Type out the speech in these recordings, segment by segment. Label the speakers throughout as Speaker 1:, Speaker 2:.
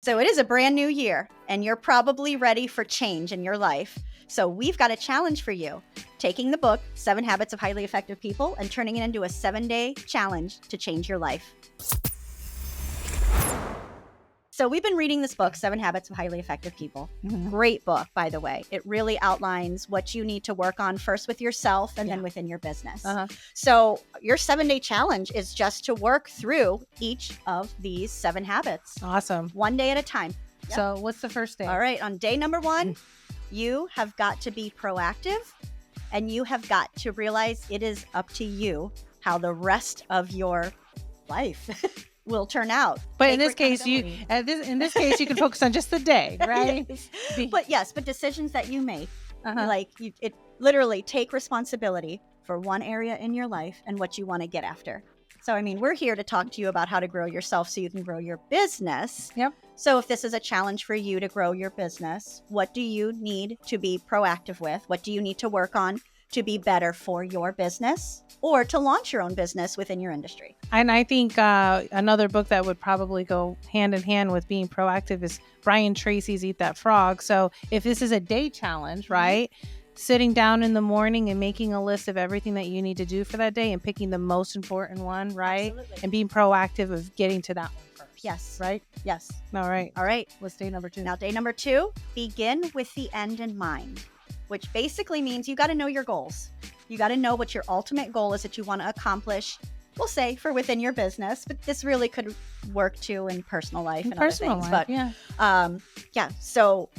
Speaker 1: So it is a brand new year, and you're probably ready for change in your life. So we've got a challenge for you, taking the book, 7 Habits of Highly Effective People, and turning it into a 7-day challenge to change your life. So we've been reading this book, 7 Habits of Highly Effective People. Great book, by the way. It really outlines what you need to work on first with yourself and then within your business. So your 7-day challenge is just to work through each of these 7 habits.
Speaker 2: Awesome.
Speaker 1: One day at a time. Yep.
Speaker 2: So what's the first day?
Speaker 1: All right. On day number 1, you have got to be proactive, and you have got to realize it is up to you how the rest of your life will turn out.
Speaker 2: But in this case, you can focus on just the day, right?
Speaker 1: Yes. But decisions that you make, it literally take responsibility for one area in your life and what you want to get after. So, I mean, we're here to talk to you about how to grow yourself so you can grow your business.
Speaker 2: Yep.
Speaker 1: So if this is a challenge for you to grow your business, what do you need to be proactive with? What do you need to work on to be better for your business or to launch your own business within your industry?
Speaker 2: And I think another book that would probably go hand in hand with being proactive is Brian Tracy's Eat That Frog. So if this is a day challenge, right? Sitting down in the morning and making a list of everything that you need to do for that day and picking the most important one, right?
Speaker 1: Absolutely.
Speaker 2: And being proactive of getting to that one first.
Speaker 1: Yes.
Speaker 2: Right?
Speaker 1: Yes.
Speaker 2: All right.
Speaker 1: All right.
Speaker 2: What's day number 2?
Speaker 1: Now, day number 2, begin with the end in mind, which basically means you got to know your goals. You got to know what your ultimate goal is that you want to accomplish. We'll say for within your business, but this really could work too in personal life and other things. So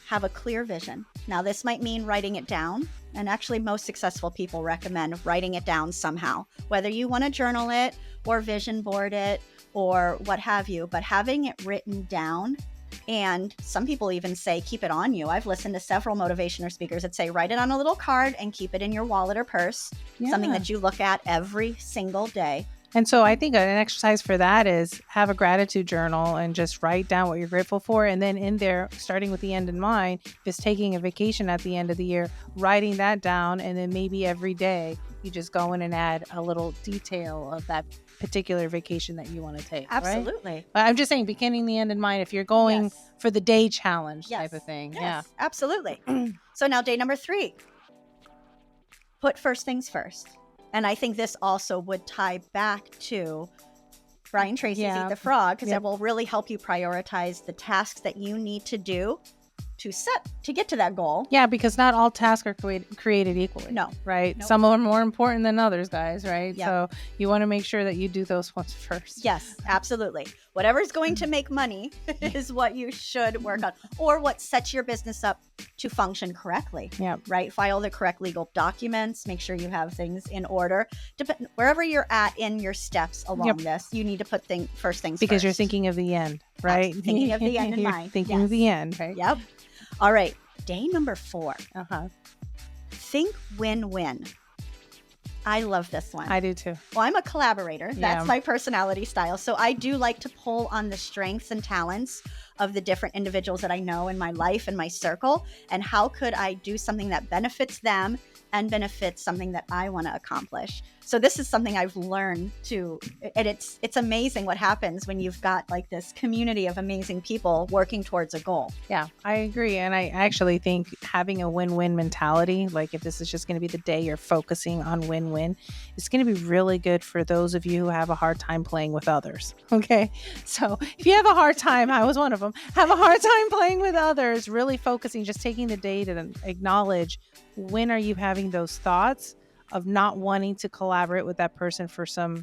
Speaker 1: have a clear vision. Now, this might mean writing it down. And actually, most successful people recommend writing it down somehow, whether you want to journal it or vision board it or what have you. But having it written down, and some people even say keep it on you. I've listened to several motivational speakers that say write it on a little card and keep it in your wallet or purse, something that you look at every single day.
Speaker 2: And so I think an exercise for that is have a gratitude journal and just write down what you're grateful for. And then in there, starting with the end in mind, if it's taking a vacation at the end of the year, writing that down. And then maybe every day you just go in and add a little detail of that particular vacation that you want to take.
Speaker 1: Absolutely.
Speaker 2: Right? I'm just saying, beginning the end in mind, if you're going for the day challenge type of thing.
Speaker 1: Yes.
Speaker 2: Yeah,
Speaker 1: absolutely. So now day number 3, put first things first. And I think this also would tie back to Brian Tracy's Eat the Frog, because it will really help you prioritize the tasks that you need to do to get to that goal.
Speaker 2: Yeah, because not all tasks are created equally.
Speaker 1: No.
Speaker 2: Right?
Speaker 1: Nope.
Speaker 2: Some are more important than others, guys, right?
Speaker 1: Yep.
Speaker 2: So you want to make sure that you do those ones first.
Speaker 1: Yes, absolutely. Whatever's going to make money is what you should work on, or what sets your business up to function correctly.
Speaker 2: Yeah.
Speaker 1: Right? File the correct legal documents. Make sure you have things in order. Wherever you're at in your steps along this, you need to put first things
Speaker 2: because
Speaker 1: first.
Speaker 2: you're thinking of the end, right?
Speaker 1: Thinking of the end in
Speaker 2: You're
Speaker 1: mind.
Speaker 2: Thinking of the end, right?
Speaker 1: Yep. All right. Day number 4.
Speaker 2: Uh-huh.
Speaker 1: Think win-win. I love this one.
Speaker 2: I do too.
Speaker 1: Well, I'm a collaborator. That's my personality style. So I do like to pull on the strengths and talents of the different individuals that I know in my life and my circle. And how could I do something that benefits them and benefits something that I want to accomplish? So this is something I've learned to, and it's amazing what happens when you've got like this community of amazing people working towards a goal.
Speaker 2: Yeah, I agree. And I actually think having a win-win mentality, like if this is just going to be the day you're focusing on win-win, it's going to be really good for those of you who have a hard time playing with others. Okay. So if you have a hard time, I was one of them, have a hard time playing with others, really focusing, just taking the day to acknowledge when are you having those thoughts of not wanting to collaborate with that person for some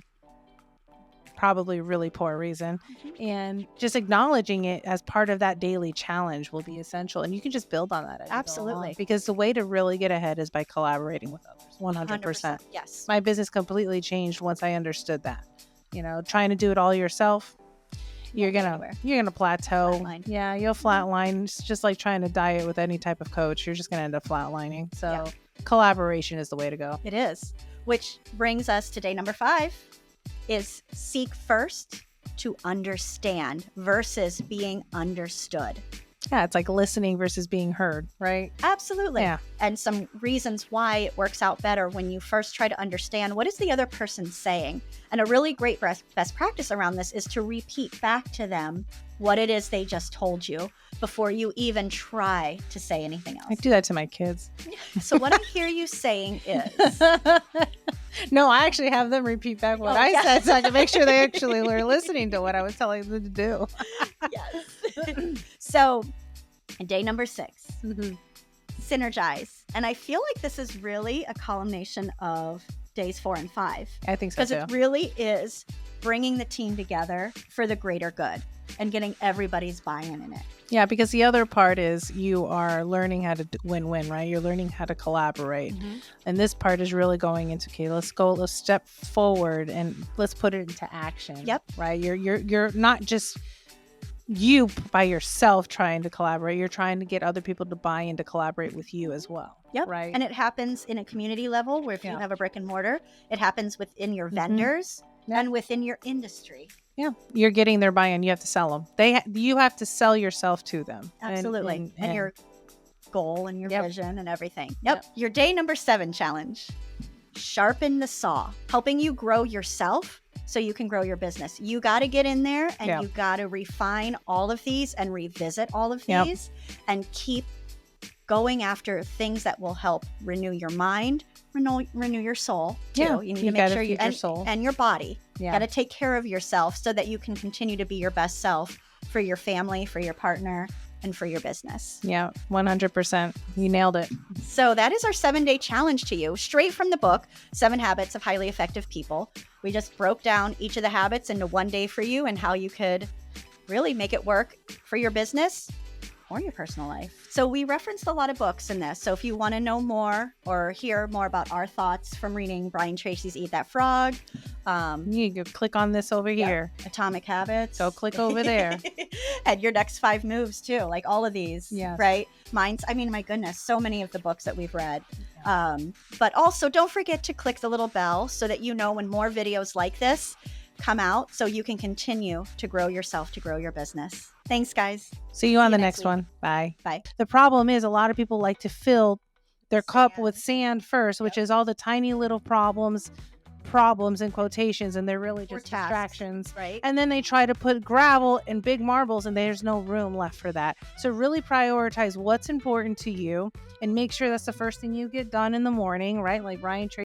Speaker 2: probably really poor reason, and just acknowledging it as part of that daily challenge will be essential. And you can just build on that. As
Speaker 1: Absolutely.
Speaker 2: Because the way to really get ahead is by collaborating with others. 100%.
Speaker 1: Yes.
Speaker 2: My business completely changed once I understood that. Trying to do it all yourself, you're gonna plateau.
Speaker 1: Flatline.
Speaker 2: Yeah, you'll flatline. It's just like trying to diet with any type of coach. You're just gonna end up flatlining. So collaboration is the way to go.
Speaker 1: It is. Which brings us to day number 5, is seek first to understand versus being understood.
Speaker 2: Yeah, it's like listening versus being heard, right?
Speaker 1: Absolutely.
Speaker 2: Yeah.
Speaker 1: And some reasons why it works out better when you first try to understand what is the other person saying. And a really great best practice around this is to repeat back to them what it is they just told you before you even try to say anything
Speaker 2: I
Speaker 1: else.
Speaker 2: do that to my kids.
Speaker 1: So what I hear you saying is,
Speaker 2: No, I actually have them repeat back what I said so I can make sure they actually were listening to what I was telling them to do.
Speaker 1: yes. So day number 6, Synergize. And I feel like this is really a culmination of days 4 and 5.
Speaker 2: I think so
Speaker 1: Because
Speaker 2: too.
Speaker 1: it really is bringing the team together for the greater good and getting everybody's buy-in in it.
Speaker 2: Yeah, because the other part is you are learning how to win-win, right? You're learning how to collaborate. And this part is really going into, okay, let's step forward and let's put it into action.
Speaker 1: Yep.
Speaker 2: Right? You're not just you by yourself trying to collaborate. You're trying to get other people to buy in to collaborate with you as well.
Speaker 1: Yep.
Speaker 2: Right.
Speaker 1: And it happens in a community level where if you have a brick and mortar, it happens within your vendors and within your industry.
Speaker 2: Yeah, you're getting their buy-in. You have to sell them. You have to sell yourself to them.
Speaker 1: Absolutely. And your goal and your vision and everything. Your day number 7 challenge. Sharpen the Saw. Helping you grow yourself so you can grow your business. You got to get in there and you got to refine all of these and revisit all of these and keep going after things that will help renew your mind, renew your soul too.
Speaker 2: Yeah,
Speaker 1: you need to make sure
Speaker 2: your soul
Speaker 1: and your body.
Speaker 2: Yeah.
Speaker 1: Got to take care of yourself so that you can continue to be your best self for your family, for your partner, and for your business.
Speaker 2: Yeah, 100%. You nailed it.
Speaker 1: So that is our 7-day challenge to you, straight from the book, 7 Habits of Highly Effective People. We just broke down each of the habits into one day for you and how you could really make it work for your business or your personal life. So we referenced a lot of books in this. So if you want to know more or hear more about our thoughts from reading Brian Tracy's Eat That Frog,
Speaker 2: you can click on this over here.
Speaker 1: Atomic Habits.
Speaker 2: Go click over there.
Speaker 1: And your next 5 moves too, like all of these, right? My goodness, so many of the books that we've read. But also don't forget to click the little bell so that you know when more videos like this come out so you can continue to grow yourself, to grow your business. Thanks, guys.
Speaker 2: See you on the next one. Bye.
Speaker 1: Bye.
Speaker 2: The problem is a lot of people like to fill their cup with sand first, which is all the tiny little problems in quotations, and they're really just distractions.
Speaker 1: Right.
Speaker 2: And then they try to put gravel and big marbles, and there's no room left for that. So really prioritize what's important to you and make sure that's the first thing you get done in the morning, right? Like Brian Tracy